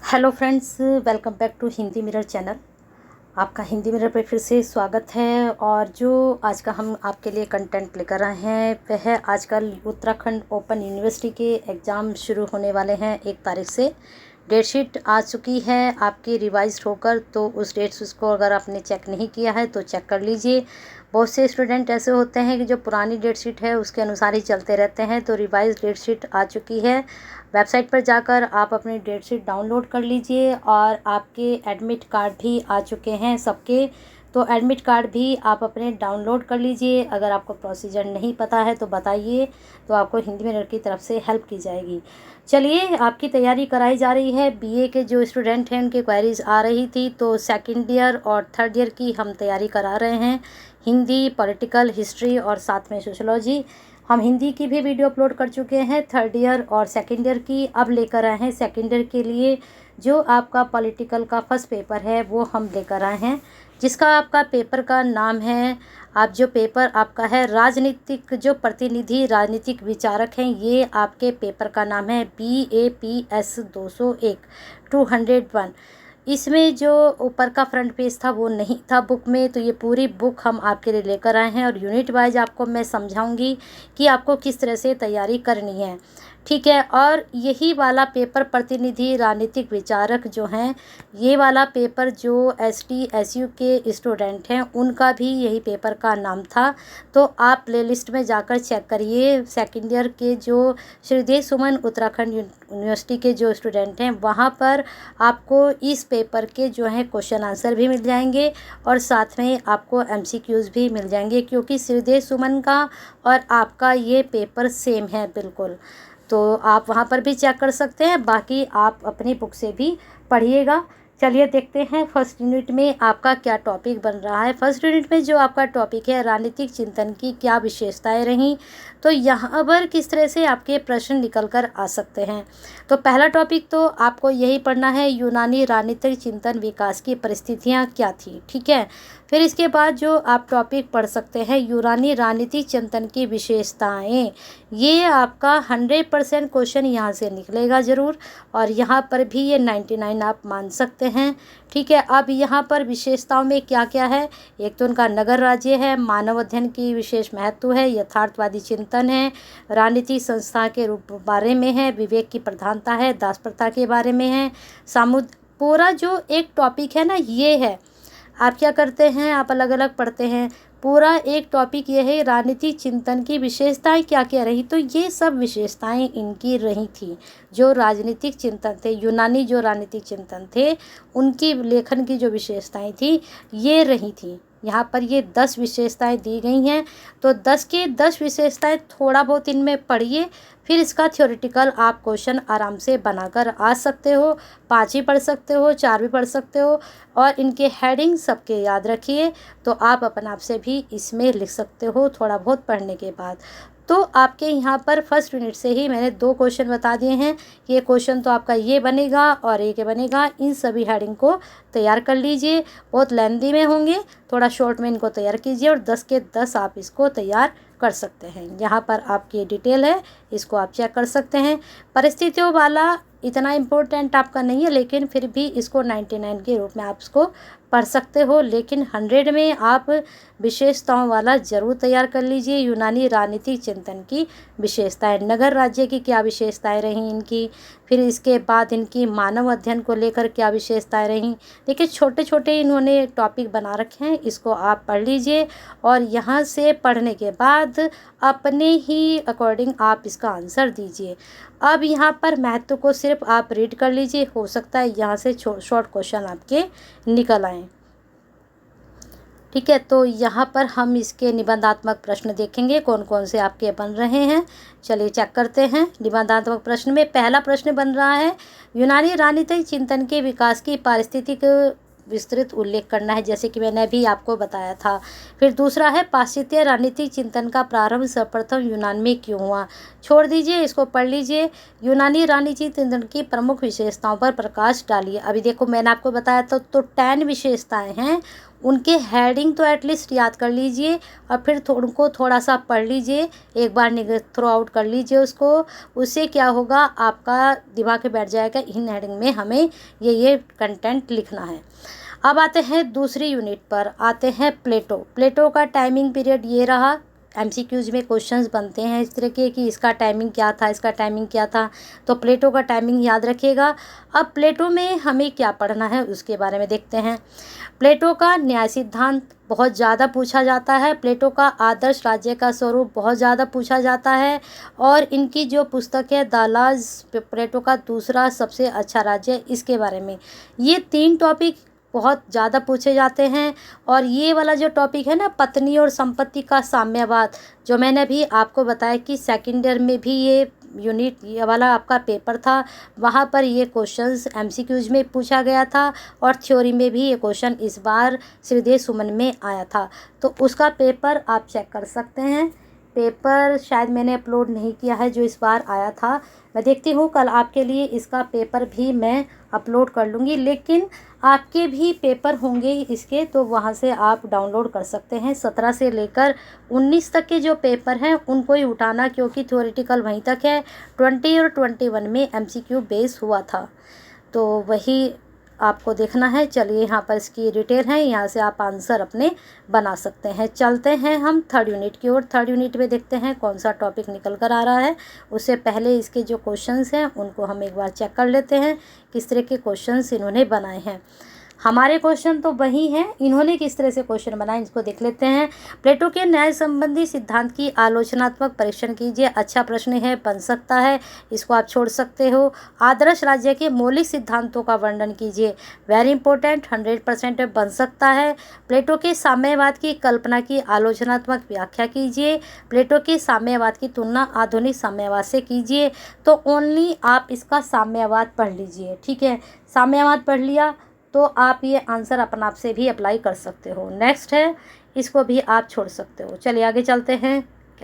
Hello friends, welcome back to Hindi mirror channel. आपका Hindi mirror पे फिर से स्वागत है। और जो आज का हम आपके लिए कंटेंट लेकर आए हैं वह है आजकल उत्तराखंड ओपन यूनिवर्सिटी के एग्ज़ाम शुरू होने वाले हैं 1 तारीख से। डेट शीट आ चुकी है आपकी रिवाइज होकर, तो उस डेट्स को अगर आपने चेक नहीं किया है तो चेक कर लीजिए। बहुत से स्टूडेंट ऐसे होते हैं कि जो पुरानी डेट शीट है उसके अनुसार ही चलते रहते हैं। तो रिवाइज डेट शीट आ चुकी है। वेबसाइट पर जाकर आप अपनी डेट शीट डाउनलोड कर लीजिए। और आपके एडमिट कार्ड भी आ चुके हैं सबके, तो एडमिट कार्ड भी आप अपने डाउनलोड कर लीजिए। अगर आपको प्रोसीजर नहीं पता है तो बताइए, तो आपको हिंदी मिरर की तरफ से हेल्प की जाएगी। चलिए, आपकी तैयारी कराई जा रही है। बीए के जो स्टूडेंट हैं उनकी क्वेरीज आ रही थी, तो सेकंड ईयर और थर्ड ईयर की हम तैयारी करा रहे हैं। हिंदी, पॉलिटिकल, हिस्ट्री और साथ में सोशोलॉजी। हम हिंदी की भी वीडियो अपलोड कर चुके हैं थर्ड ईयर और सेकंड ईयर की। अब लेकर आए हैं सेकंड ईयर के लिए जो आपका पॉलिटिकल का फर्स्ट पेपर है वो हम लेकर आए हैं, जिसका आपका पेपर का नाम है, आप जो पेपर आपका है राजनीतिक, जो प्रतिनिधि राजनीतिक विचारक हैं, ये आपके पेपर का नाम है BAPS 201 201। इसमें जो ऊपर का फ्रंट पेज था वो नहीं था बुक में, तो ये पूरी बुक हम आपके लिए लेकर आए हैं। और यूनिट वाइज आपको मैं समझाऊंगी कि आपको किस तरह से तैयारी करनी है, ठीक है। और यही वाला पेपर प्रतिनिधि राजनीतिक विचारक जो हैं, ये वाला पेपर जो ST SU के स्टूडेंट हैं उनका भी यही पेपर का नाम था। तो आप प्लेलिस्ट में जाकर चेक करिए। सेकंड ईयर के जो श्रीदेव सुमन उत्तराखंड यूनिवर्सिटी के जो स्टूडेंट हैं वहाँ पर आपको इस पेपर के जो हैं क्वेश्चन आंसर भी मिल जाएंगे और साथ में आपको MCQs भी मिल जाएंगे, क्योंकि श्रीदेव सुमन का और आपका ये पेपर सेम है बिल्कुल। तो आप वहाँ पर भी चेक कर सकते हैं, बाकी आप अपनी बुक से भी पढ़िएगा। चलिए देखते हैं फर्स्ट यूनिट में आपका क्या टॉपिक बन रहा है। फर्स्ट यूनिट में जो आपका टॉपिक है राजनीतिक चिंतन की क्या विशेषताएं रहीं, तो यहाँ पर किस तरह से आपके प्रश्न निकल कर आ सकते हैं। तो पहला टॉपिक तो आपको यही पढ़ना है, यूनानी राजनीतिक चिंतन विकास की परिस्थितियाँ क्या थी, ठीक है। फिर इसके बाद जो आप टॉपिक पढ़ सकते हैं यूनानी राजनीतिक चिंतन की विशेषताएं, ये आपका 100% क्वेश्चन यहाँ से निकलेगा ज़रूर। और यहाँ पर भी ये 99 आप मान सकते हैं, ठीक है। अब यहाँ पर विशेषताओं में क्या क्या है, एक तो उनका नगर राज्य है, मानव अध्ययन की विशेष महत्व है, यथार्थवादी चिंतन है, राजनीतिक संस्था के रूप बारे में है, विवेक की प्रधानता है, दास प्रथा के बारे में है, पूरा जो एक टॉपिक है ना ये है। आप क्या करते हैं, आप अलग अलग पढ़ते हैं। पूरा एक टॉपिक ये है राजनीतिक चिंतन की विशेषताएं क्या क्या रही, तो ये सब विशेषताएं इनकी रही थी। जो राजनीतिक चिंतन थे, यूनानी जो राजनीतिक चिंतन थे, उनकी लेखन की जो विशेषताएं थी ये रही थी। यहाँ पर ये 10 विशेषताएं दी गई हैं, तो 10 के 10 विशेषताएं थोड़ा बहुत इनमें पढ़िए। फिर इसका थ्योरेटिकल आप क्वेश्चन आराम से बनाकर आ सकते हो। 5 भी पढ़ सकते हो, 4 भी पढ़ सकते हो। और इनके हेडिंग सबके याद रखिए, तो आप अपने आप से भी इसमें लिख सकते हो थोड़ा बहुत पढ़ने के बाद। तो आपके यहाँ पर फर्स्ट यूनिट से ही मैंने 2 क्वेश्चन बता दिए हैं। ये क्वेश्चन तो आपका ये बनेगा और एक बनेगा। इन सभी हेडिंग को तैयार कर लीजिए। बहुत लेंथी में होंगे, थोड़ा शॉर्ट में इनको तैयार कीजिए और 10 के 10 आप इसको तैयार कर सकते हैं। यहाँ पर आपकी डिटेल है, इसको आप चेक कर सकते हैं। परिस्थितियों वाला इतना इम्पोर्टेंट आपका नहीं है, लेकिन फिर भी इसको 99 के रूप में आप इसको पढ़ सकते हो। लेकिन 100 में आप विशेषताओं वाला ज़रूर तैयार कर लीजिए। यूनानी राजनीतिक चिंतन की विशेषताएं, नगर राज्य की क्या विशेषताएं रहीं इनकी, फिर इसके बाद इनकी मानव अध्ययन को लेकर क्या विशेषताएं रहीं। देखिए छोटे छोटे इन्होंने टॉपिक बना रखे हैं, इसको आप पढ़ लीजिए और यहाँ से पढ़ने के बाद अपने ही अकॉर्डिंग आप इसका आंसर दीजिए। अब यहाँ पर महत्व को सिर्फ आप रीड कर लीजिए, हो सकता है यहाँ से शॉर्ट क्वेश्चन आपके निकल आए, ठीक है। तो यहाँ पर हम इसके निबंधात्मक प्रश्न देखेंगे कौन कौन से आपके बन रहे हैं। चलिए चेक करते हैं। निबंधात्मक प्रश्न में पहला प्रश्न बन रहा है, यूनानी राजनीतिक चिंतन के विकास की पारिस्थितिक विस्तृत उल्लेख करना है, जैसे कि मैंने अभी आपको बताया था। फिर दूसरा है, पाश्चात्य राजनीतिक चिंतन का प्रारंभ सर्वप्रथम यूनान में क्यों हुआ। छोड़ दीजिए, इसको पढ़ लीजिए। यूनानी राजनीतिक चिंतन की प्रमुख विशेषताओं पर प्रकाश डालिए। अभी देखो मैंने आपको बताया था, तो 10 विशेषताएं हैं, उनके हेडिंग तो एटलीस्ट याद कर लीजिए और फिर उनको थोड़ा सा पढ़ लीजिए, एक बार थ्रो आउट कर लीजिए उसको। उससे क्या होगा, आपका दिमाग में बैठ जाएगा इन हेडिंग में हमें ये कंटेंट लिखना है। अब आते हैं दूसरी यूनिट पर, आते हैं प्लेटो। प्लेटो का टाइमिंग पीरियड ये रहा। एमसीक्यूज में क्वेश्चंस बनते हैं इस तरह के कि इसका टाइमिंग क्या था, इसका टाइमिंग क्या था, तो प्लेटो का टाइमिंग याद रखिएगा। अब प्लेटो में हमें क्या पढ़ना है उसके बारे में देखते हैं। प्लेटो का न्याय सिद्धांत बहुत ज़्यादा पूछा जाता है। प्लेटो का आदर्श राज्य का स्वरूप बहुत ज़्यादा पूछा जाता है। और इनकी जो पुस्तक है द लाज, प्लेटो का दूसरा सबसे अच्छा राज्य, इसके बारे में ये 3 टॉपिक बहुत ज़्यादा पूछे जाते हैं। और ये वाला जो टॉपिक है ना, पत्नी और संपत्ति का साम्यवाद, जो मैंने अभी आपको बताया कि सेकेंड ईयर में भी ये यूनिट ये वाला आपका पेपर था, वहाँ पर ये क्वेश्चंस एमसीक्यूज में पूछा गया था और थ्योरी में भी ये क्वेश्चन इस बार श्रीदेव सुमन में आया था। तो उसका पेपर आप चेक कर सकते हैं। पेपर शायद मैंने अपलोड नहीं किया है जो इस बार आया था। मैं देखती हूँ कल आपके लिए इसका पेपर भी मैं अपलोड कर लूँगी, लेकिन आपके भी पेपर होंगे इसके, तो वहाँ से आप डाउनलोड कर सकते हैं। 17 से लेकर 19 तक के जो पेपर हैं उनको ही उठाना, क्योंकि थ्योरेटिकल वहीं तक है। 20 और 21 में एमसीक्यू बेस हुआ था, तो वही आपको देखना है। चलिए यहाँ पर इसकी डिटेल है, यहाँ से आप आंसर अपने बना सकते हैं। चलते हैं हम थर्ड यूनिट की ओर। थर्ड यूनिट में देखते हैं कौन सा टॉपिक निकल कर आ रहा है। उससे पहले इसके जो क्वेश्चंस हैं उनको हम एक बार चेक कर लेते हैं, किस तरह के क्वेश्चंस इन्होंने बनाए हैं। हमारे क्वेश्चन तो वही हैं, इन्होंने किस तरह से क्वेश्चन बनाए इसको देख लेते हैं। प्लेटो के न्याय संबंधी सिद्धांत की आलोचनात्मक परीक्षण कीजिए। अच्छा प्रश्न है, बन सकता है, इसको आप छोड़ सकते हो। आदर्श राज्य के मौलिक सिद्धांतों का वर्णन कीजिए। वेरी इंपॉर्टेंट, 100% बन सकता है। प्लेटो के साम्यवाद की कल्पना की आलोचनात्मक व्याख्या कीजिए। प्लेटो के साम्यवाद की तुलना आधुनिक साम्यवाद से कीजिए। तो ओनली आप इसका साम्यवाद पढ़ लीजिए, ठीक है। साम्यवाद पढ़ लिया तो आप ये आंसर अपने आप से भी अप्लाई कर सकते हो। नेक्स्ट है, इसको भी आप छोड़ सकते हो। चलिए आगे चलते हैं।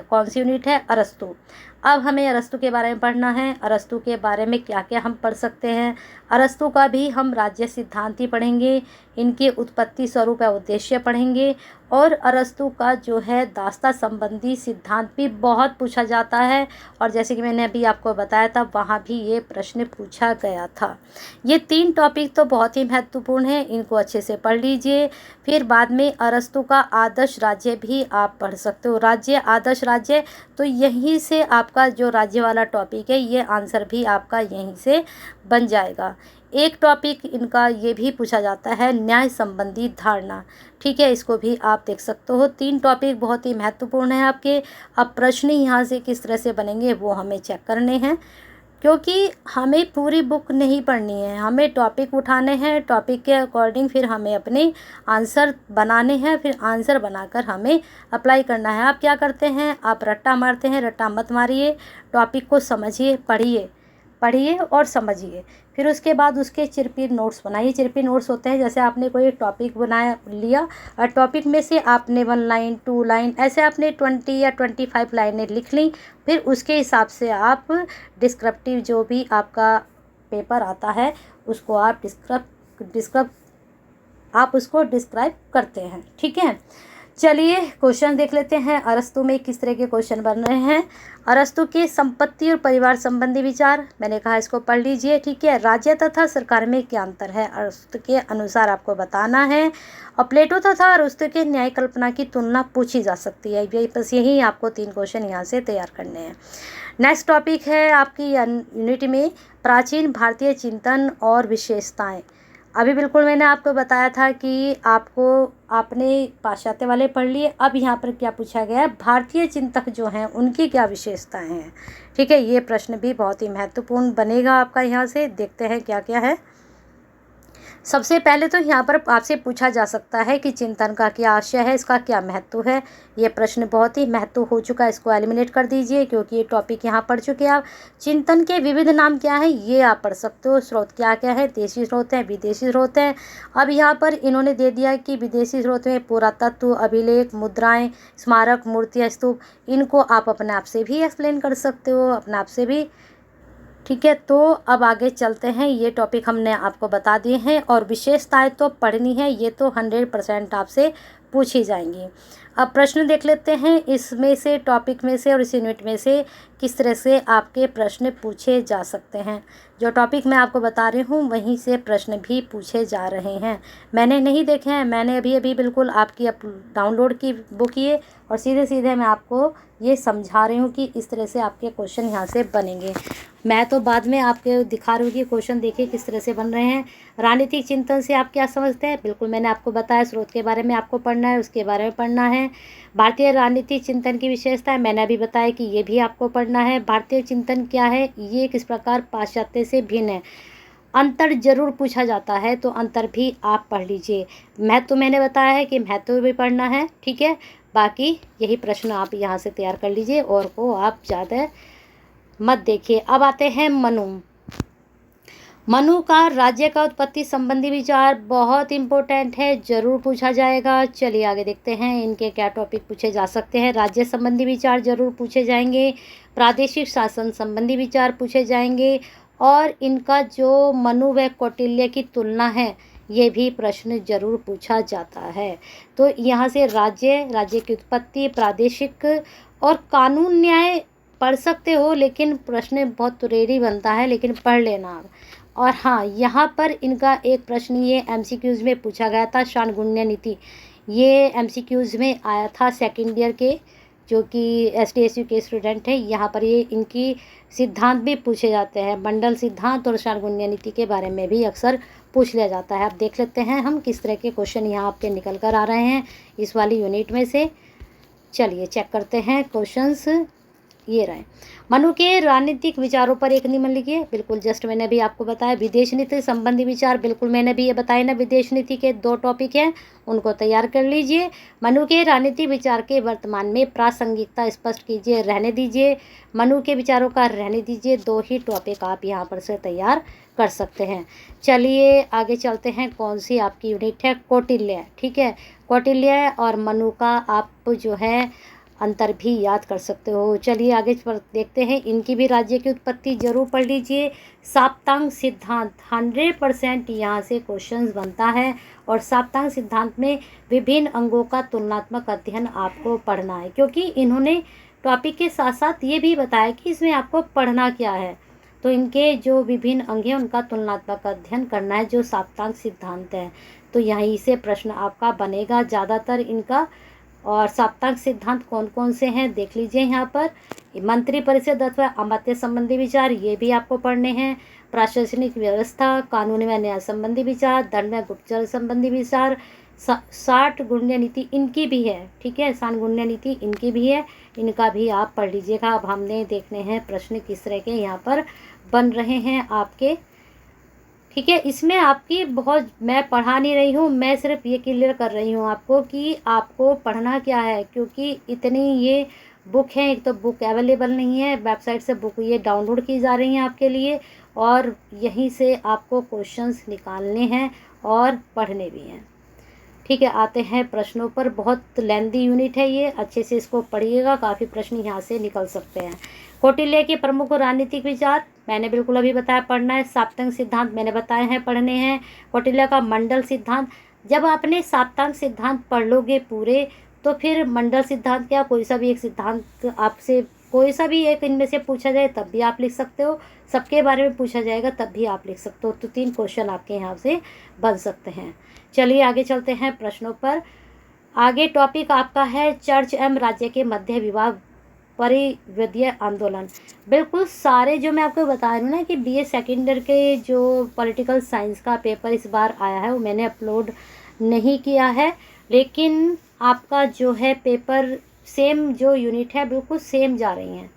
कौन सी यूनिट है? अरस्तु। अब हमें अरस्तु के बारे में पढ़ना है। अरस्तु के बारे में क्या क्या हम पढ़ सकते हैं। अरस्तु का भी हम राज्य सिद्धांत ही पढ़ेंगे, इनके उत्पत्ति, स्वरूप या उद्देश्य पढ़ेंगे। और अरस्तु का जो है दास्ता संबंधी सिद्धांत भी बहुत पूछा जाता है, और जैसे कि मैंने अभी आपको बताया था वहाँ भी ये प्रश्न पूछा गया था। ये 3 टॉपिक तो बहुत ही महत्वपूर्ण है, इनको अच्छे से पढ़ लीजिए। फिर बाद में अरस्तु का आदर्श राज्य भी आप पढ़ सकते हो। राज्य, आदर्श राज्य, तो यहीं से आपका जो राज्य वाला टॉपिक है ये आंसर भी आपका यहीं से बन जाएगा। एक टॉपिक इनका ये भी पूछा जाता है, न्याय संबंधी धारणा, ठीक है, इसको भी आप देख सकते हो। 3 टॉपिक बहुत ही महत्वपूर्ण है आपके। अब प्रश्न यहाँ से किस तरह से बनेंगे वो हमें चेक करने हैं, क्योंकि हमें पूरी बुक नहीं पढ़नी है, हमें टॉपिक उठाने हैं, टॉपिक के अकॉर्डिंग फिर हमें अपने आंसर बनाने हैं, फिर आंसर बनाकर हमें अप्लाई करना है। आप क्या करते हैं, आप रट्टा मारते हैं, रट्टा मत मारिए, टॉपिक को समझिए, पढ़िए और समझिए। फिर उसके बाद उसके चिरपी नोट्स बनाइए। चिरपी नोट्स होते हैं, जैसे आपने कोई टॉपिक बनाया लिया और टॉपिक में से आपने 1 लाइन 2 लाइन ऐसे आपने 20 या 25 लाइनें लिख ली। फिर उसके हिसाब से आप डिस्क्रिप्टिव जो भी आपका पेपर आता है उसको आप डिस्क्राइब करते हैं, ठीक है। चलिए क्वेश्चन देख लेते हैं। अरस्तु में किस तरह के क्वेश्चन बन रहे हैं। अरस्तु के संपत्ति और परिवार संबंधी विचार, मैंने कहा इसको पढ़ लीजिए, ठीक है। राज्य तथा सरकार में क्या अंतर है, अरस्तु के अनुसार आपको बताना है। और प्लेटो तथा अरस्तु के न्याय कल्पना की तुलना पूछी जा सकती है। बस यही आपको 3 क्वेश्चन यहाँ से तैयार करने हैं। नेक्स्ट टॉपिक है आपकी यूनिट में प्राचीन भारतीय चिंतन और विशेषताएँ। अभी बिल्कुल मैंने आपको बताया था कि आपने पाश्चात्य वाले पढ़ लिए। अब यहाँ पर क्या पूछा गया है, भारतीय चिंतक जो हैं उनकी क्या विशेषताएं हैं, ठीक है। ये प्रश्न भी बहुत ही महत्वपूर्ण बनेगा आपका। यहाँ से देखते हैं क्या क्या है। सबसे पहले तो यहाँ पर आपसे पूछा जा सकता है कि चिंतन का क्या आशय है, इसका क्या महत्व है। ये प्रश्न बहुत ही महत्व हो चुका है, इसको एलिमिनेट कर दीजिए क्योंकि ये टॉपिक यहाँ पढ़ चुके हैं आप। चिंतन के विविध नाम क्या है ये आप पढ़ सकते हो। स्रोत क्या क्या है, देशी स्रोत हैं, विदेशी स्रोत हैं। अब यहाँ पर इन्होंने दे दिया कि विदेशी स्रोत में पुरातत्व, अभिलेख, मुद्राएँ, स्मारक, मूर्तियाँ, स्तूप, इनको आप अपने आप से भी एक्सप्लेन कर सकते हो, अपने आप से भी ठीक है, तो अब आगे चलते हैं। ये टॉपिक हमने आपको बता दिए हैं और विशेषताएं तो पढ़नी है, ये तो 100% आपसे पूछी जाएंगी। अब प्रश्न देख लेते हैं इसमें से, टॉपिक में से और इस यूनिट में से किस तरह से आपके प्रश्न पूछे जा सकते हैं। जो टॉपिक मैं आपको बता रही हूँ वहीं से प्रश्न भी पूछे जा रहे हैं। मैंने नहीं देखे हैं, मैंने अभी अभी बिल्कुल आपकी डाउनलोड की बुक ये, और सीधे सीधे मैं आपको ये समझा रही हूँ कि इस तरह से आपके क्वेश्चन यहाँ से बनेंगे। मैं तो बाद में आपके दिखा रही हूँ कि क्वेश्चन देखिए किस तरह से बन रहे हैं। राजनीतिक चिंतन से आप क्या समझते हैं, बिल्कुल मैंने आपको बताया, स्रोत के बारे में आपको पढ़ना है, उसके बारे में पढ़ना है। भारतीय राजनीतिक चिंतन की विशेषता है, मैंने अभी बताया कि ये भी आपको पढ़ना है। भारतीय चिंतन क्या है, ये किस प्रकार पाश्चात्य से भिन्न है। अंतर जरूर पूछा जाता है, तो अंतर भी आप पढ़ लीजिए। महत्व मैंने बताया है कि महत्व भी पढ़ना है, ठीक है। बाकी यही प्रश्न आप यहाँ से तैयार कर लीजिए और को आप ज़्यादा मत देखिए। अब आते हैं मनु का राज्य का उत्पत्ति संबंधी विचार बहुत इम्पोर्टेंट है, जरूर पूछा जाएगा। चलिए आगे देखते हैं इनके क्या टॉपिक पूछे जा सकते हैं। राज्य संबंधी विचार जरूर पूछे जाएंगे, प्रादेशिक शासन संबंधी विचार पूछे जाएंगे, और इनका जो मनु व कौटिल्य की तुलना है ये भी प्रश्न जरूर पूछा जाता है। तो यहाँ से राज्य की उत्पत्ति, प्रादेशिक और कानून न्याय पढ़ सकते हो, लेकिन प्रश्न बहुत रेडी बनता है, लेकिन पढ़ लेना। और हाँ, यहाँ पर इनका एक प्रश्न ये एमसीक्यूज़ में पूछा गया था, षाण्गुण्य नीति। ये एमसीक्यूज़ में आया था सेकंड ईयर के, जो कि एसटीएसयू के स्टूडेंट हैं। यहाँ पर ये इनकी सिद्धांत भी पूछे जाते हैं, मंडल सिद्धांत और षाण्गुण्य नीति के बारे में भी अक्सर पूछ लिया जाता है। अब देख लेते हैं हम किस तरह के क्वेश्चन यहाँ आपके निकल कर आ रहे हैं इस वाली यूनिट में से। चलिए चेक करते हैं क्वेश्चंस। ये रहे, मनु के राजनीतिक विचारों पर एक निबंध लिखिए। बिल्कुल जस्ट मैंने भी आपको बताया। विदेश नीति संबंधी विचार, बिल्कुल मैंने भी ये बताया ना, विदेश नीति के 2 टॉपिक हैं, उनको तैयार कर लीजिए। मनु के राजनीतिक विचार के वर्तमान में प्रासंगिकता स्पष्ट कीजिए, रहने दीजिए। मनु के विचारों का रहने दीजिए। 2 ही टॉपिक आप यहाँ पर से तैयार कर सकते हैं। चलिए आगे चलते हैं। कौन सी आपकी यूनिट है, कौटिल्य, ठीक है। कौटिल्य और मनु का आप जो है अंतर भी याद कर सकते हो। चलिए आगे देखते हैं। इनकी भी राज्य की उत्पत्ति जरूर पढ़ लीजिए। साप्तांग सिद्धांत 100% यहाँ से क्वेश्चंस बनता है, और साप्तांग सिद्धांत में विभिन्न अंगों का तुलनात्मक अध्ययन आपको पढ़ना है, क्योंकि इन्होंने टॉपिक के साथ साथ ये भी बताया कि इसमें आपको पढ़ना क्या है। तो इनके जो विभिन्न अंग हैं उनका तुलनात्मक अध्ययन करना है, जो साप्तांग सिद्धांत है। तो यहीं से प्रश्न आपका बनेगा ज़्यादातर इनका। और साप्तांग सिद्धांत कौन कौन से हैं देख लीजिए यहाँ पर। मंत्री परिषद अथवा अमात्य संबंधी विचार, ये भी आपको पढ़ने हैं। प्रशासनिक व्यवस्था, कानून व न्याय संबंधी विचार, दंड व गुप्तचर संबंधी विचार, 60 गुण्य नीति इनकी भी है, ठीक है। 60 गुण्य नीति इनकी भी है, इनका भी आप पढ़ लीजिएगा। अब हमने देखने हैं प्रश्न किस तरह के यहाँ पर बन रहे हैं आपके, ठीक है। इसमें आपकी बहुत, मैं पढ़ा नहीं रही हूँ, मैं सिर्फ ये क्लियर कर रही हूँ आपको कि आपको पढ़ना क्या है, क्योंकि इतनी ये बुक है। एक तो बुक अवेलेबल नहीं है, वेबसाइट से बुक ये डाउनलोड की जा रही हैं आपके लिए, और यहीं से आपको क्वेश्चंस निकालने हैं और पढ़ने भी हैं, ठीक है। आते हैं प्रश्नों पर। बहुत लेंदी यूनिट है ये, अच्छे से इसको पढ़िएगा, काफ़ी प्रश्न यहाँ से निकल सकते हैं। कौटिल्य के प्रमुख राजनीतिक विचार मैंने बिल्कुल अभी बताया, पढ़ना है। साप्तांग सिद्धांत मैंने बताए हैं, पढ़ने हैं। कौटिल्य का मंडल सिद्धांत, जब आपने साप्तांग सिद्धांत पढ़ लोगे पूरे, तो फिर मंडल सिद्धांत क्या, कोई सा भी एक सिद्धांत आपसे, कोई सा भी एक इनमें से पूछा जाए तब भी आप लिख सकते हो, सबके बारे में पूछा जाएगा तब भी आप लिख सकते हो। तो 3 क्वेश्चन आपके यहाँ से बन सकते हैं। चलिए आगे चलते हैं प्रश्नों पर। आगे टॉपिक आपका है चर्च एवं राज्य के मध्य विवाद परिवृदीय आंदोलन। बिल्कुल सारे जो मैं आपको बता रही हूँ ना कि बीए सेकेंड ईयर के जो पॉलिटिकल साइंस का पेपर इस बार आया है वो मैंने अपलोड नहीं किया है, लेकिन आपका जो है पेपर सेम जो यूनिट है बिल्कुल सेम जा रही हैं।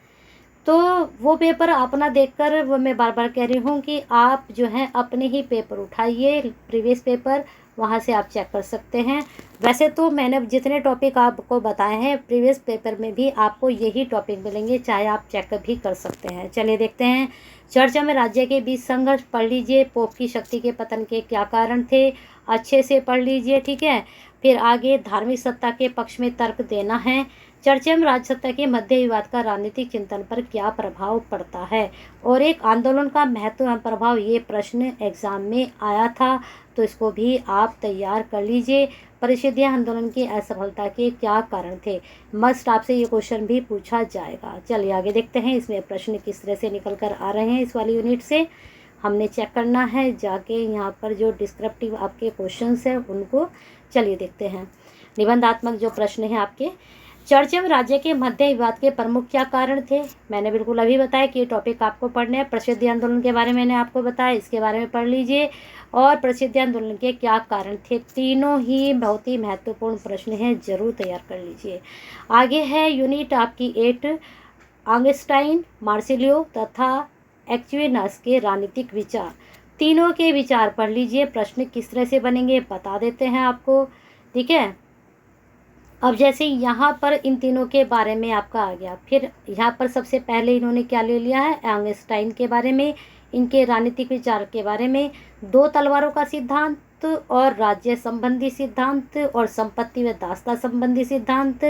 तो वो पेपर अपना देखकर, वो मैं बार बार कह रही हूँ कि आप जो है अपने ही पेपर उठाइए, प्रीवियस पेपर, वहाँ से आप चेक कर सकते हैं। वैसे तो मैंने जितने टॉपिक आपको बताए हैं प्रीवियस पेपर में भी आपको यही टॉपिक मिलेंगे, चाहे आप चेक भी कर सकते हैं। चलिए देखते हैं। चर्चा में राज्य के बीच संघर्ष पढ़ लीजिए। पोप की शक्ति के पतन के क्या कारण थे, अच्छे से पढ़ लीजिए, ठीक है। फिर आगे धार्मिक सत्ता के पक्ष में तर्क देना है। चर्चा में राजसत्ता के मध्य विवाद का राजनीतिक चिंतन पर क्या प्रभाव पड़ता है, और एक आंदोलन का महत्व एवं प्रभाव, ये प्रश्न एग्जाम में आया था, तो इसको भी आप तैयार कर लीजिए। परिषदीय आंदोलन की असफलता के क्या कारण थे, मस्ट आपसे ये क्वेश्चन भी पूछा जाएगा। चलिए आगे देखते हैं इसमें प्रश्न किस तरह से निकल कर आ रहे हैं। इस वाली यूनिट से हमने चेक करना है जाके यहाँ पर जो डिस्क्रिप्टिव आपके क्वेश्चंस हैं उनको। चलिए देखते हैं। निबंधात्मक जो प्रश्न है आपके, चर्चा में राज्य के मध्य विवाद के प्रमुख क्या कारण थे। मैंने बिल्कुल अभी बताया कि ये टॉपिक आपको पढ़ने हैं। प्रसिद्धि आंदोलन के बारे में मैंने आपको बताया, इसके बारे में पढ़ लीजिए। और प्रसिद्धि आंदोलन के क्या कारण थे, तीनों ही बहुत ही महत्वपूर्ण प्रश्न हैं, जरूर तैयार कर लीजिए। आगे है यूनिट आपकी 8, ऑगस्टाइन, मार्सिलियो तथा एक्विनस के राजनीतिक विचार। तीनों के विचार पढ़ लीजिए। प्रश्न किस तरह से बनेंगे बता देते हैं आपको, ठीक है। अब जैसे यहाँ पर इन तीनों के बारे में आपका आ गया, फिर यहाँ पर सबसे पहले इन्होंने क्या ले लिया है, ऑगस्टाइन के बारे में, इनके राजनीतिक विचार के बारे में, दो तलवारों का सिद्धांत और राज्य संबंधी सिद्धांत और संपत्ति व दासता संबंधी सिद्धांत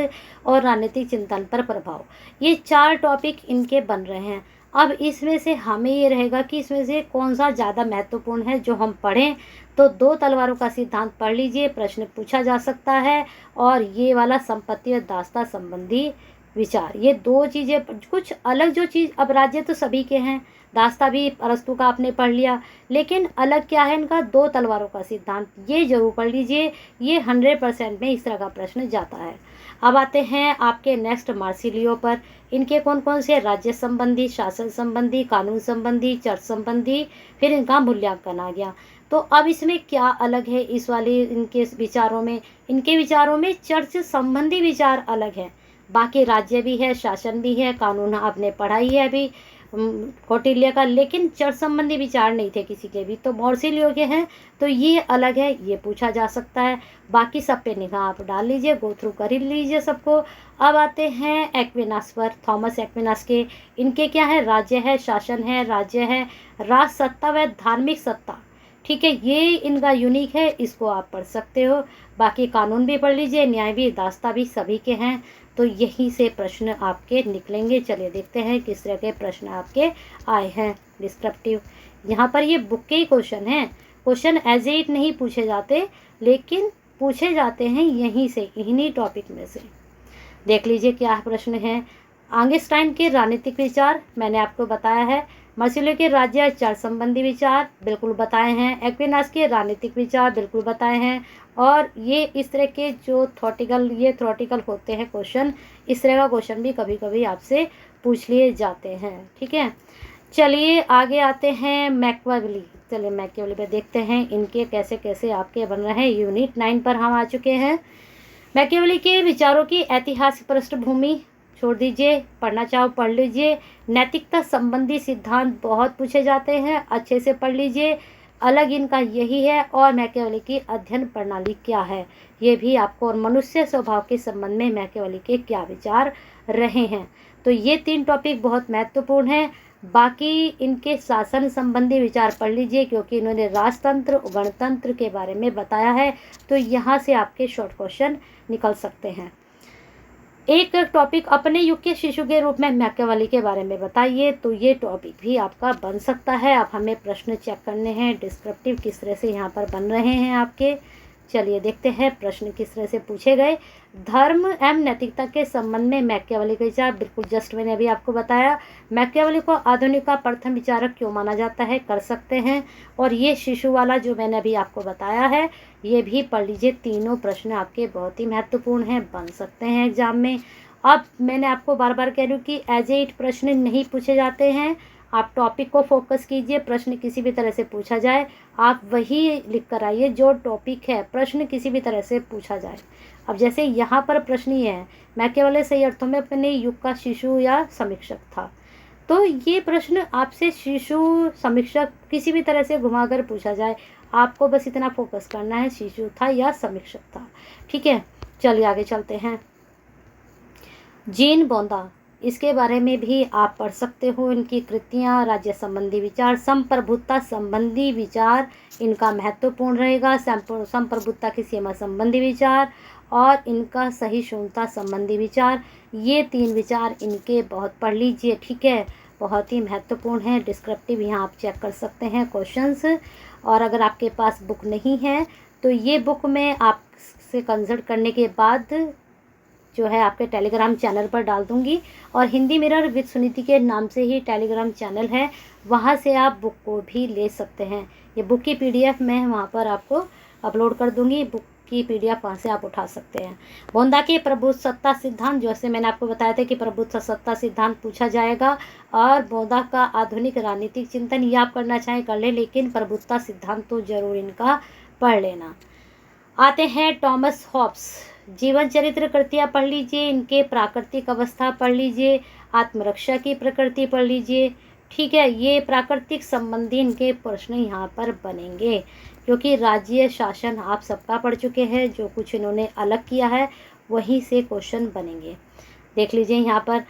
और राजनीतिक चिंतन पर प्रभाव, ये 4 टॉपिक इनके बन रहे हैं। अब इसमें से हमें ये रहेगा कि इसमें से कौन सा ज़्यादा महत्वपूर्ण है जो हम पढ़ें। तो दो तलवारों का सिद्धांत पढ़ लीजिए, प्रश्न पूछा जा सकता है। और ये वाला संपत्ति और दासता संबंधी विचार, ये 2 चीज़ें कुछ अलग जो चीज़, अब राज्य तो सभी के हैं, दासता भी अरस्तु का आपने पढ़ लिया, लेकिन अलग क्या है इनका, 2 तलवारों का सिद्धांत, ये जरूर पढ़ लीजिए। ये 100% में इस तरह का प्रश्न जाता है। अब आते हैं आपके नेक्स्ट मार्सिलियो पर। इनके कौन कौन से, राज्य संबंधी, शासन संबंधी, कानून संबंधी, चर्च संबंधी, फिर इनका मूल्यांकन आ गया। तो अब इसमें क्या अलग है इस वाले इनके विचारों में, इनके विचारों में चर्च संबंधी विचार अलग है, बाकी राज्य भी है, शासन भी है, कानून आपने पढ़ा ही है अभी कौटिल्य का, लेकिन चर्च संबंधी विचार नहीं थे किसी के भी, तो मार्सिलियो के हैं, तो ये अलग है, ये पूछा जा सकता है। बाकी सब पे निगाह आप डाल लीजिए, गो थ्रू कर ही लीजिए सबको। अब आते हैं एक्विनास पर, थॉमस एक्विनास के। इनके क्या है, राज्य है, शासन है, राज्य है, राज सत्ता व धार्मिक सत्ता, ठीक है, ये इनका यूनिक है, इसको आप पढ़ सकते हो। बाकी कानून भी पढ़ लीजिए, न्याय भी, दास्ता भी, सभी के हैं, तो यहीं से प्रश्न आपके निकलेंगे। चलिए देखते हैं किस तरह के प्रश्न आपके आए हैं डिस्क्रिप्टिव। यहाँ पर ये बुक के ही क्वेश्चन हैं, क्वेश्चन एज इट नहीं पूछे जाते, लेकिन पूछे जाते हैं यहीं से, इन्हीं टॉपिक में से। देख लीजिए क्या प्रश्न है। ऑगस्टाइन के राजनीतिक विचार मैंने आपको बताया है। मार्सिलियो के राज्य और चर्च संबंधी विचार बिल्कुल बताए हैं। एक्विनास के राजनीतिक विचार बिल्कुल बताए हैं। और ये इस तरह के जो थ्योरेटिकल होते हैं क्वेश्चन, इस तरह का क्वेश्चन भी कभी कभी आपसे पूछ लिए जाते हैं, ठीक है। चलिए आगे आते हैं मैकियावेली। चलिए मैकियावेली पे देखते हैं इनके कैसे कैसे आपके बन रहे हैं। यूनिट 9 पर हम आ चुके हैं। मैकियावेली के विचारों की ऐतिहासिक पृष्ठभूमि छोड़ दीजिए, पढ़ना चाहो पढ़ लीजिए। नैतिकता संबंधी सिद्धांत बहुत पूछे जाते हैं, अच्छे से पढ़ लीजिए, अलग इनका यही है। और मैकियावेली की अध्ययन प्रणाली क्या है, ये भी आपको, और मनुष्य स्वभाव के संबंध में मैकियावेली के क्या विचार रहे हैं, तो ये 3 टॉपिक बहुत महत्वपूर्ण हैं। बाकी इनके शासन संबंधी विचार पढ़ लीजिए, क्योंकि इन्होंने राजतंत्र गणतंत्र के बारे में बताया है, तो यहाँ से आपके शॉर्ट क्वेश्चन निकल सकते हैं। एक टॉपिक अपने युग के शिशु के रूप में मैकियावेली के बारे में बताइए, तो ये टॉपिक भी आपका बन सकता है। अब हमें प्रश्न चेक करने हैं डिस्क्रिप्टिव किस तरह से यहाँ पर बन रहे हैं आपके। चलिए देखते हैं प्रश्न किस तरह से पूछे गए। धर्म एवं नैतिकता के संबंध में मैकियावेली के विचार, बिल्कुल जस्ट मैंने अभी आपको बताया। मैकियावेली को आधुनिक का प्रथम विचारक क्यों माना जाता है, कर सकते हैं। और ये शिशु वाला जो मैंने अभी आपको बताया है, ये भी पढ़ लीजिए। तीनों प्रश्न आपके बहुत ही महत्वपूर्ण हैं, बन सकते हैं एग्जाम में। अब मैंने आपको बार बार कह रही हूँ कि एज इट प्रश्न नहीं पूछे जाते हैं, आप टॉपिक को फोकस कीजिए। प्रश्न किसी भी तरह से पूछा जाए, आप वही लिख कर आइए जो टॉपिक है, प्रश्न किसी भी तरह से पूछा जाए। अब जैसे यहाँ पर प्रश्न ये है, मैकियावेली सही अर्थों में अपने युग का शिशु या समीक्षक था, तो ये प्रश्न आपसे शिशु समीक्षक किसी भी तरह से घुमाकर पूछा जाए, आपको बस इतना फोकस करना है, शिशु था या समीक्षक था, ठीक है। चलिए आगे चलते हैं। जीन बोंदा, इसके बारे में भी आप पढ़ सकते हो। इनकी कृतियाँ, राज्य संबंधी विचार, संप्रभुता संबंधी विचार इनका महत्वपूर्ण रहेगा। संप्रभुता की सीमा संबंधी विचार और इनका सहिष्णुता संबंधी विचार। ये 3 विचार इनके बहुत पढ़ लीजिए, ठीक है, बहुत ही महत्वपूर्ण है। डिस्क्रिप्टिव यहाँ आप चेक कर सकते हैं क्वेश्चंस। और अगर आपके पास बुक नहीं है तो ये बुक मैं आपसे कंसल्ट करने के बाद जो है आपके टेलीग्राम चैनल पर डाल दूंगी। और हिंदी मिरर विद सुनीति के नाम से ही टेलीग्राम चैनल है, वहाँ से आप बुक को भी ले सकते हैं। ये बुक की PDF मैं वहाँ पर आपको अपलोड कर दूंगी। बुक की PDF वहाँ से आप उठा सकते हैं। बोंदा के प्रबुद्ध सत्ता सिद्धांत, जैसे मैंने आपको बताया था कि प्रबुद्ध सत्ता सिद्धांत पूछा जाएगा। और बोंदा का आधुनिक राजनीतिक चिंतन, ये आप करना चाहें कर ले, लेकिन प्रबुद्धता सिद्धांत तो जरूर इनका पढ़ लेना। आते हैं टॉमस हॉब्स, जीवन चरित्र कृतियाँ पढ़ लीजिए, इनके प्राकृतिक अवस्था पढ़ लीजिए, आत्मरक्षा की प्रकृति पढ़ लीजिए, ठीक है। ये प्राकृतिक संबंधी इनके प्रश्न यहाँ पर बनेंगे, क्योंकि राज्य शासन आप सबका पढ़ चुके हैं। जो कुछ इन्होंने अलग किया है वहीं से क्वेश्चन बनेंगे। देख लीजिए यहाँ पर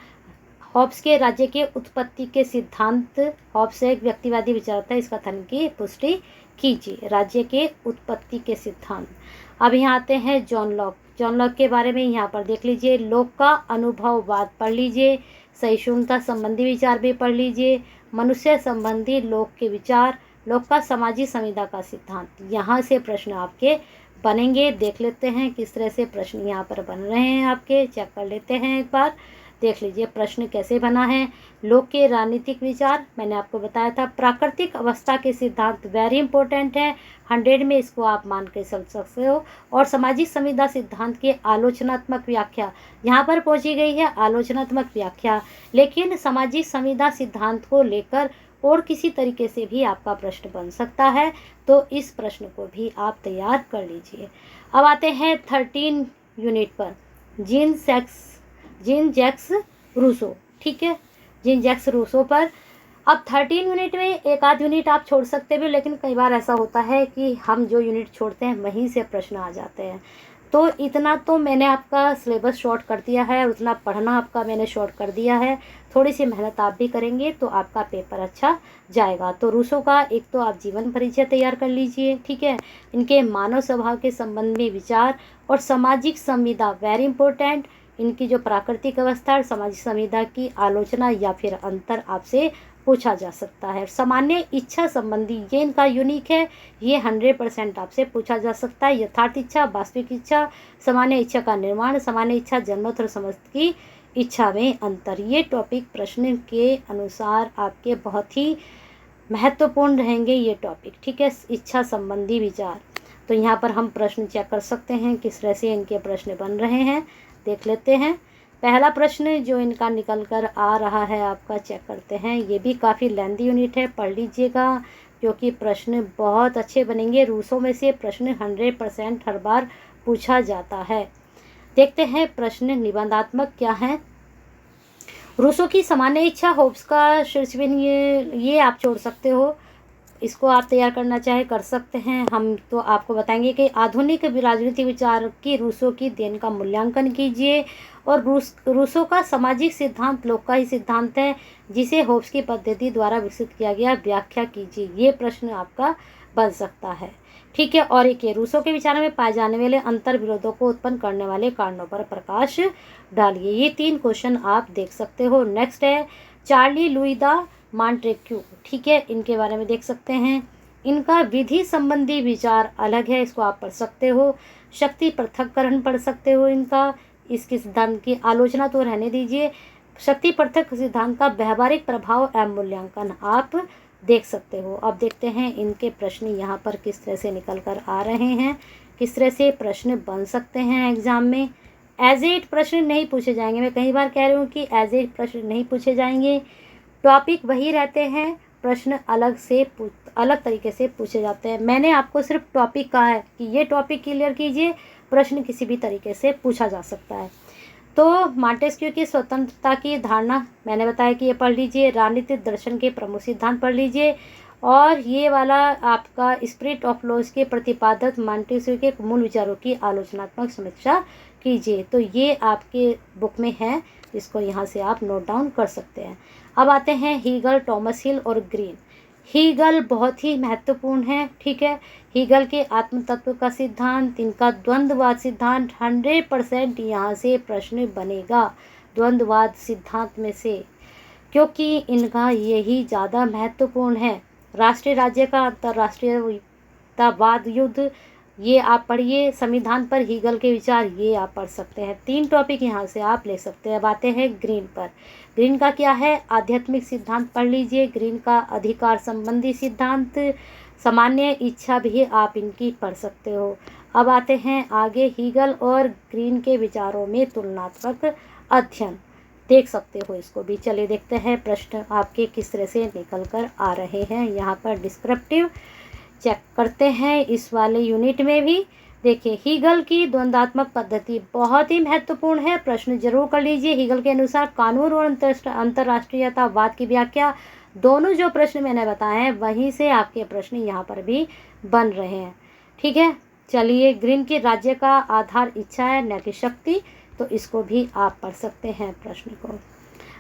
हॉब्स के राज्य के उत्पत्ति के सिद्धांत। हॉब्स एक व्यक्तिवादी विचारता है, इस कथन की पुष्टि कीजिए। राज्य के उत्पत्ति के सिद्धांत। अब यहाँ आते हैं जॉन लॉक। जॉन लॉक के बारे में यहाँ पर देख लीजिए, लोक का अनुभववाद पढ़ लीजिए, सहिष्णुता संबंधी विचार भी पढ़ लीजिए, मनुष्य संबंधी लोक के विचार, लोक का सामाजिक संविदा का सिद्धांत। यहाँ से प्रश्न आपके बनेंगे। देख लेते हैं किस तरह से प्रश्न यहाँ पर बन रहे हैं आपके, चेक कर लेते हैं एक बार। देख लीजिए प्रश्न कैसे बना है। लोक के राजनीतिक विचार, मैंने आपको बताया था। प्राकृतिक अवस्था के सिद्धांत वेरी इंपॉर्टेंट है, 100 में इसको आप मान के चल सकते हो। और सामाजिक संविदा सिद्धांत की आलोचनात्मक व्याख्या यहाँ पर पहुंची गई है, आलोचनात्मक व्याख्या। लेकिन सामाजिक संविदा सिद्धांत को लेकर और किसी तरीके से भी आपका प्रश्न बन सकता है, तो इस प्रश्न को भी आप तैयार कर लीजिए। अब आते हैं 13 यूनिट पर, जीन जैक्स रूसो, ठीक है, जीन जैक्स रूसो पर। अब 13 यूनिट में एक आध यूनिट आप छोड़ सकते हो, लेकिन कई बार ऐसा होता है कि हम जो यूनिट छोड़ते हैं वहीं से प्रश्न आ जाते हैं। तो इतना तो मैंने आपका सिलेबस शॉर्ट कर दिया है, और उतना पढ़ना आपका मैंने शॉर्ट कर दिया है। थोड़ी सी मेहनत आप भी करेंगे तो आपका पेपर अच्छा जाएगा। तो रूसो का एक तो आप जीवन परिचय तैयार कर लीजिए, ठीक है। इनके मानव स्वभाव के संबंध में विचार और सामाजिक संविदा वेरी इंपॉर्टेंट। इनकी जो प्राकृतिक अवस्था और सामाजिक संविदा की आलोचना या फिर अंतर आपसे पूछा जा सकता है। सामान्य इच्छा संबंधी, ये इनका यूनिक है, ये 100% आपसे पूछा जा सकता है। यथार्थ इच्छा, वास्तविक इच्छा, सामान्य इच्छा का निर्माण, सामान्य इच्छा, जनमत और समस्त की इच्छा में अंतर। ये टॉपिक प्रश्न के अनुसार आपके बहुत ही महत्वपूर्ण रहेंगे ये टॉपिक, ठीक है। इच्छा संबंधी विचार, तो यहाँ पर हम प्रश्न चेक कर सकते हैं किस तरह से इनके प्रश्न बन रहे हैं। देख लेते हैं। पहला प्रश्न जो इनका निकल कर आ रहा है आपका, चेक करते हैं। ये भी काफ़ी लेंथी यूनिट है, पढ़ लीजिएगा, क्योंकि प्रश्न बहुत अच्छे बनेंगे। रूसों में से प्रश्न 100% हर बार पूछा जाता है। देखते हैं प्रश्न निबंधात्मक क्या है। रूसों की सामान्य इच्छा, होब्स का शीर्षबिंदु, ये आप छोड़ सकते हो, इसको आप तैयार करना चाहे कर सकते हैं। हम तो आपको बताएंगे कि आधुनिक राजनीतिक विचार की रूसों की देन का मूल्यांकन कीजिए। और रूसों का सामाजिक सिद्धांत लोक का ही सिद्धांत है, जिसे होब्स की पद्धति द्वारा विकसित किया गया, व्याख्या कीजिए। ये प्रश्न आपका बन सकता है, ठीक है। और एक रूसों के विचारों में पाए जाने वाले अंतर विरोधों को उत्पन्न करने वाले कारणों पर प्रकाश डालिए। ये 3 क्वेश्चन आप देख सकते हो। नेक्स्ट है चार्ली लुई द मॉन्टेस्क्यू, ठीक है, इनके बारे में देख सकते हैं। इनका विधि संबंधी विचार अलग है, इसको आप पढ़ सकते हो। शक्ति पृथक्करण पढ़ सकते हो इनका, इसके सिद्धांत की आलोचना तो रहने दीजिए। शक्ति पृथक सिद्धांत का व्यवहारिक प्रभाव एवं मूल्यांकन आप देख सकते हो। अब देखते हैं इनके प्रश्न यहाँ पर किस तरह से निकल कर आ रहे हैं, किस तरह से प्रश्न बन सकते हैं एग्जाम में। एज इट प्रश्न नहीं पूछे जाएंगे, मैं कई बार कह रही हूँ कि एज इट प्रश्न नहीं पूछे जाएंगे। टॉपिक वही रहते हैं, प्रश्न अलग तरीके से पूछे जाते हैं। मैंने आपको सिर्फ टॉपिक कहा है कि ये टॉपिक क्लियर कीजिए, प्रश्न किसी भी तरीके से पूछा जा सकता है। तो मॉन्टेस्क्यू की स्वतंत्रता की धारणा मैंने बताया कि ये पढ़ लीजिए। राजनीतिक दर्शन के प्रमुख सिद्धांत पढ़ लीजिए। और ये वाला आपका स्पिरिट ऑफ लॉज के प्रतिपादक मॉन्टेस्क्यू के मूल विचारों की आलोचनात्मक समीक्षा कीजिए। तो ये आपके बुक में है, इसको यहाँ से आप नोट डाउन कर सकते हैं। अब आते हैं हीगल, टॉमस हिल और ग्रीन। हीगल बहुत ही महत्वपूर्ण है, ठीक है। हीगल के आत्म तत्व का सिद्धांत, इनका द्वंद्ववाद सिद्धांत 100% यहाँ से प्रश्न बनेगा द्वंद्ववाद सिद्धांत में से, क्योंकि इनका यही ज़्यादा महत्वपूर्ण है। राष्ट्रीय राज्य का अंतर्राष्ट्रीयतावाद युद्ध, ये आप पढ़िए। संविधान पर हीगल के विचार, ये आप पढ़ सकते हैं। 3 टॉपिक यहाँ से आप ले सकते हैं। अब आते हैं ग्रीन पर। ग्रीन का क्या है? आध्यात्मिक सिद्धांत पढ़ लीजिए। ग्रीन का अधिकार संबंधी सिद्धांत, सामान्य इच्छा भी आप इनकी पढ़ सकते हो। अब आते हैं आगे, हीगल और ग्रीन के विचारों में तुलनात्मक अध्ययन, देख सकते हो इसको भी। चलिए देखते हैं प्रश्न आपके किस तरह से निकल कर आ रहे हैं। यहाँ पर डिस्क्रिप्टिव चेक करते हैं इस वाले यूनिट में भी। देखिए, हीगल की द्वंद्वात्मक पद्धति बहुत ही महत्वपूर्ण है, प्रश्न जरूर कर लीजिए। हीगल के अनुसार कानून और अंतर्राष्ट्रीयतावाद की व्याख्या, दोनों जो प्रश्न मैंने बताए हैं वहीं से आपके प्रश्न यहाँ पर भी बन रहे हैं, ठीक है। चलिए, ग्रीन की राज्य का आधार इच्छा है न कि शक्ति, तो इसको भी आप पढ़ सकते हैं प्रश्न को।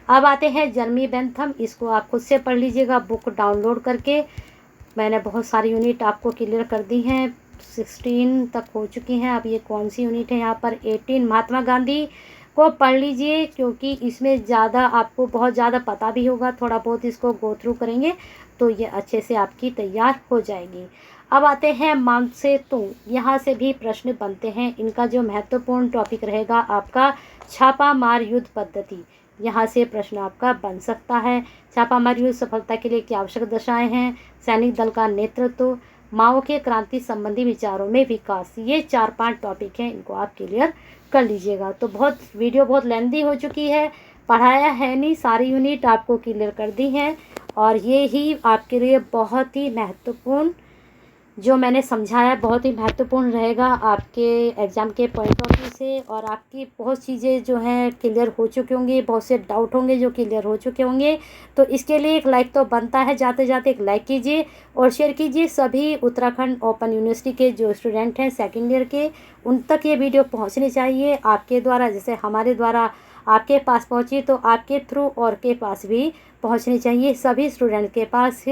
अब आते हैं जर्मी बेंथम, इसको आप खुद से पढ़ लीजिएगा बुक डाउनलोड करके। मैंने बहुत सारी यूनिट आपको क्लियर कर दी हैं, 16 तक हो चुकी हैं। अब ये कौन सी यूनिट है? यहाँ पर 18 महात्मा गांधी को पढ़ लीजिए, क्योंकि इसमें ज़्यादा आपको बहुत ज़्यादा पता भी होगा। थोड़ा बहुत इसको गो थ्रू करेंगे तो ये अच्छे से आपकी तैयार हो जाएगी। अब आते हैं माओ से तुंग, यहाँ से भी प्रश्न बनते हैं। इनका जो महत्वपूर्ण टॉपिक रहेगा आपका छापा मार युद्ध पद्धति, यहाँ से प्रश्न आपका बन सकता है। छापा मार युद्ध सफलता के लिए क्या आवश्यक दशाएं हैं? सैनिक दल का नेतृत्व, माओ के क्रांति संबंधी विचारों में विकास, ये 4-5 टॉपिक हैं, इनको आप क्लियर कर लीजिएगा। तो वीडियो बहुत लेंथी हो चुकी है, पढ़ाया है नहीं, सारी यूनिट आपको क्लियर कर दी हैं। और ये ही आपके लिए बहुत ही महत्वपूर्ण, जो मैंने समझाया बहुत ही महत्वपूर्ण रहेगा आपके एग्ज़ाम के पॉइंट ऑफ व्यू से। और आपकी बहुत चीज़ें जो हैं क्लियर हो चुकी होंगी, बहुत से डाउट होंगे जो क्लियर हो चुके होंगे। तो इसके लिए एक लाइक तो बनता है, जाते जाते एक लाइक कीजिए और शेयर कीजिए। सभी उत्तराखंड ओपन यूनिवर्सिटी के जो स्टूडेंट हैं सेकेंड ईयर के, उन तक ये वीडियो पहुँचनी चाहिए आपके द्वारा। जैसे हमारे द्वारा आपके पास पहुँची, तो आपके थ्रू और के पास भी पहुँचनी चाहिए, सभी स्टूडेंट के पास,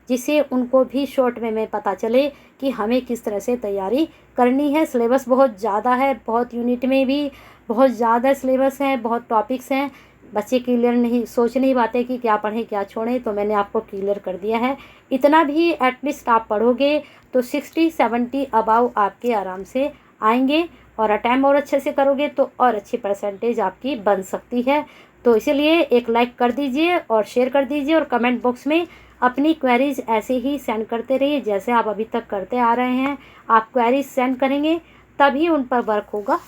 जिससे उनको भी शॉर्ट में पता चले कि हमें किस तरह से तैयारी करनी है। सिलेबस बहुत ज़्यादा है, बहुत यूनिट में भी बहुत ज़्यादा सिलेबस है, बहुत टॉपिक्स हैं। बच्चे क्लियर नहीं, सोच नहीं पाते कि क्या पढ़ें क्या छोड़ें, तो मैंने आपको क्लियर कर दिया है। इतना भी एटलीस्ट आप पढ़ोगे तो 60-70 अबाव आपके आराम से आएंगे, और अटैम्प्ट और अच्छे से करोगे तो और अच्छी परसेंटेज आपकी बन सकती है। तो इसीलिए एक लाइक कर दीजिए और शेयर कर दीजिए, और कमेंट बॉक्स में अपनी क्वेरीज ऐसे ही सेंड करते रहिए जैसे आप अभी तक करते आ रहे हैं। आप क्वेरीज सेंड करेंगे तभी उन पर वर्क होगा।